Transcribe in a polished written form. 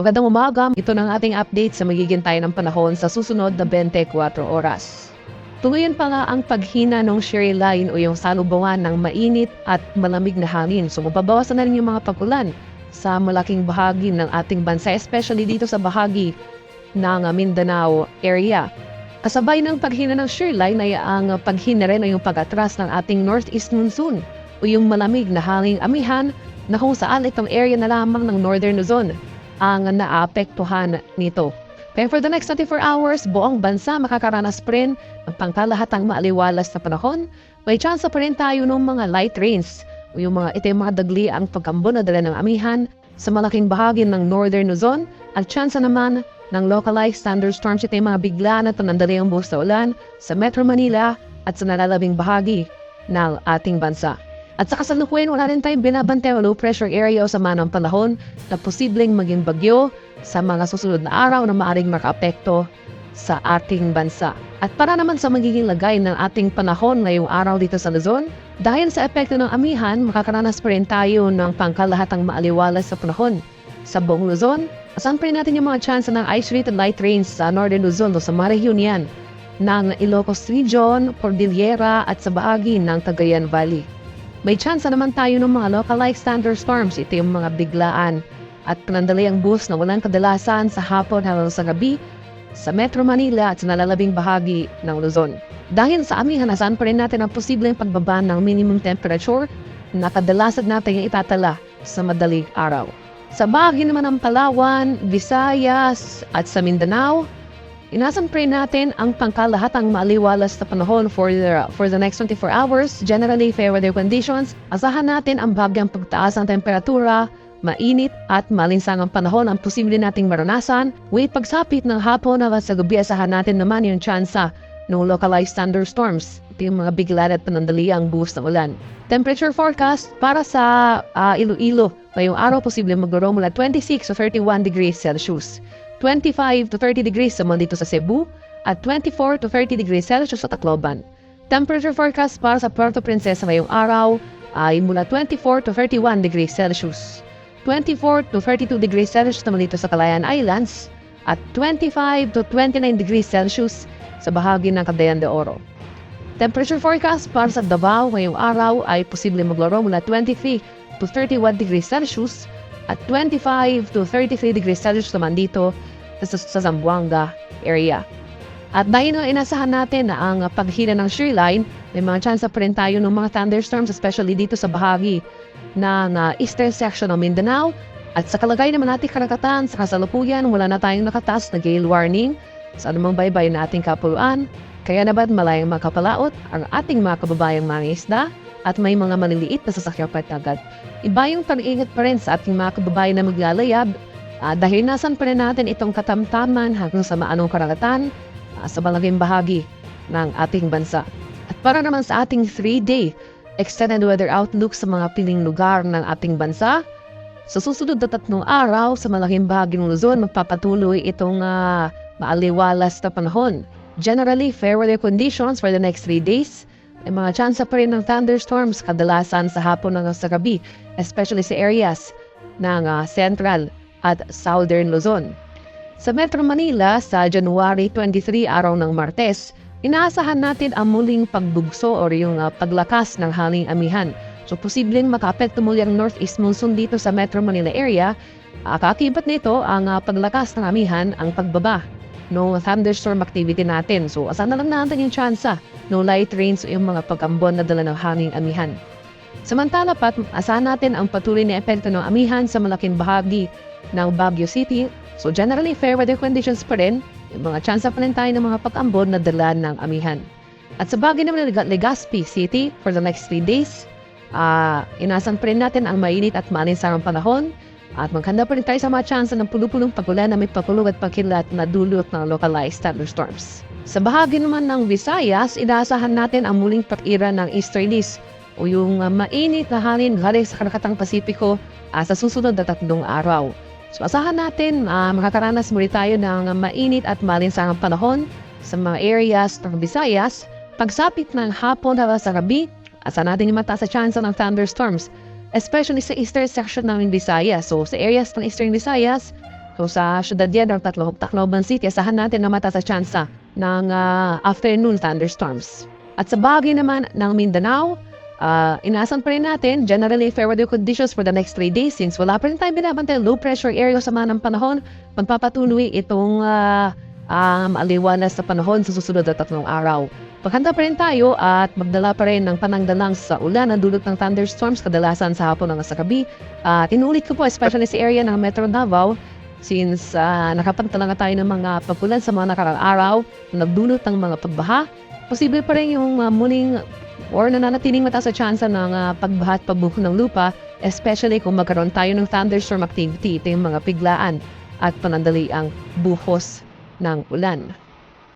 Magandang umaga, ito ng ating update sa magiging tayo ng panahon sa susunod na 24 oras. Tuluyan pa nga ang paghina ng shear line o yung salubungan ng mainit at malamig na hangin. So mababawasan na rin yung mga pagulan sa malaking bahagi ng ating bansa, especially dito sa bahagi ng Mindanao area. Kasabay ng paghina ng shear line ay ang paghina rin o yung pag-atras ng ating northeast monsoon o yung malamig na hanging amihan na kung saan itong area na lamang ng northern Luzon ang naapektuhan nito. Kaya for the next 24 hours, buong bansa makakaranas pa rin ng pangkalahatang maaliwalas na panahon. May chance pa rin tayo ng mga light rains o yung mga dagli ang pagkambo na dala ng amihan sa malaking bahagi ng northern Luzon at chance naman ng localized thunderstorms. Ito yung mga bigla na panandali ang buhos na ulan sa Metro Manila at sa nalalabing bahagi ng ating bansa. At sa kasalukuyan, wala rin tayong binabantay o low pressure area o sama ng panahon na posibleng maging bagyo sa mga susunod na araw na maaaring makaapekto sa ating bansa. At para naman sa magiging lagay ng ating panahon ngayong araw dito sa Luzon, dahil sa epekto ng amihan, makakaranas pa rin tayo ng pangkalahatang maaliwalas sa panahon sa buong Luzon. Asan pa rin natin yung mga chance ng isolated light rains sa northern Luzon o sa mga rehiyon yan ng Ilocos Region, Cordillera at sa bahagi ng Cagayan Valley. May chance naman tayo ng mga localized thunderstorms. Ito yung mga biglaan at panandaliang buhos na walang kadalasan sa hapon hanggang sa gabi sa Metro Manila at sa nalalabing bahagi ng Luzon. Dahil sa amihan, nasaan pa rin natin ang posibleng pagbaba ng minimum temperature na kadalasan natin yung itatala sa madaling araw. Sa bahagi naman ng Palawan, Visayas at sa Mindanao, inasan pa rin natin ang pangkalahatang maaliwalas na panahon for the next 24 hours. Generally, fair weather conditions. Asahan natin ang bagyang pagtaas ng temperatura, mainit at malinsangang panahon ang posible nating maranasan. With pagsapit ng hapon at sa gabi, asahan natin naman yung tsansa ng localized thunderstorms. Ito yung mga bigla at panandaliang buhos na ulan. Temperature forecast para sa Iloilo. Ngayong araw, posible maglaro mula 26 to 31 degrees Celsius. 25 to 30 degrees naman dito sa Cebu at 24 to 30 degrees Celsius sa Tacloban. Temperature forecast para sa Puerto Princesa ngayong araw ay mula 24 to 31 degrees Celsius. 24 to 32 degrees Celsius naman dito sa Calayan Islands at 25 to 29 degrees Celsius sa bahagi ng Cagayan de Oro. Temperature forecast para sa Davao ngayong araw ay posible maglaro mula 23 to 31 degrees Celsius at 25 to 33 degrees Celsius naman dito sa Zamboanga area. At dahil na inasahan natin na ang paghina ng shear line, may mga chance pa rin tayo ng mga thunderstorms, especially dito sa bahagi ng eastern section ng Mindanao. At sa kalagay naman natin karagatan, sa kasalukuyan, wala na tayong nakataas na gale warning sa anumang baybay na ating kapuluan. Kaya naman malayang makapalaot ang ating mga kababayang mangingisda at may mga maliliit na sasakyang patagat. Iba yung pag-iingat pa rin sa ating mga kababayan na maglalayab dahil nasan pa rin natin itong katamtaman hanggang sa maanong karagatan sa malaking bahagi ng ating bansa. At para naman sa ating 3-day extended weather outlook sa mga piling lugar ng ating bansa, sa susunod na 3 araw sa malaking bahagi ng Luzon, magpapatuloy itong maaliwalas na panahon. Generally, fair weather conditions for the next 3 days. May mga chance pa rin ng thunderstorms kadalasan sa hapon hanggang sa gabi, especially sa areas ng Central at Southern Luzon. Sa Metro Manila, sa January 23, araw ng Martes, inaasahan natin ang muling pagbugso o yung paglakas ng hanging amihan. So, posibleng makaapekto muli ang northeast monsoon dito sa Metro Manila area. Kakibat nito ang paglakas ng amihan, ang pagbaba no thunderstorm activity natin. So, asan na lang natin yung tsansa no light rains o yung mga pagambon na dala ng hanging amihan. Samantala pat, asahan natin ang patuloy na epekto ng amihan sa malaking bahagi ng Baguio City. So, generally, fair weather conditions pa rin. Yung mga tsansa pa rin tayo ng mga pagambon na dala ng amihan. At sa bagay naman ng Legazpi City for the next 3 days, inasan pa rin natin ang mainit at maalinsarang panahon. At maghanda pa rin tayo sa mga tsansa ng pulupulong pagulan na may pagkulog at pagkilat na dulot ng localized thunderstorms. Sa bahagi naman ng Visayas, inaasahan natin ang muling pag-ira ng easterlies o yung mainit na hangin galing sa karagatang Pasipiko sa susunod na 3 araw. So asahan natin makakaranas muli tayo ng mainit at malinsangang panahon sa mga areas ng Visayas. Pagsapit ng hapon hanggang sa gabi, asahan natin yung mataas sa chance ng thunderstorms, especially sa eastern section ng Visayas. So sa areas ng eastern Visayas, So sa syudad yan ng Tacloban City, asahan natin na mataas sa tsansa ng afternoon thunderstorms. At sa bahagi naman ng Mindanao, inaasahan pa rin natin generally fair weather conditions for the next 3 days since wala pa rin tayong binabantay low pressure area sa mga ng panahon. Magpapatuloy itong aliwalas sa panahon sa susunod na 3 araw. Paghanda pa rin tayo at magdala pa rin ng panangdalang sa ulan na dulot ng thunderstorms kadalasan sa hapon hanggang sa gabi. Tinulit ko po especially sa area ng Metro Davao since nakapagtala tayo ng mga pagulan sa mga nakaraang araw na nagdulot ng mga pagbaha. Posible pa rin yung muling or nananatiling mataas sa tsansa ng pagbaha at pagbuho ng lupa, especially kung magkaroon tayo ng thunderstorm activity. Ito yung mga biglaan at panandaliang buhos ng ulan.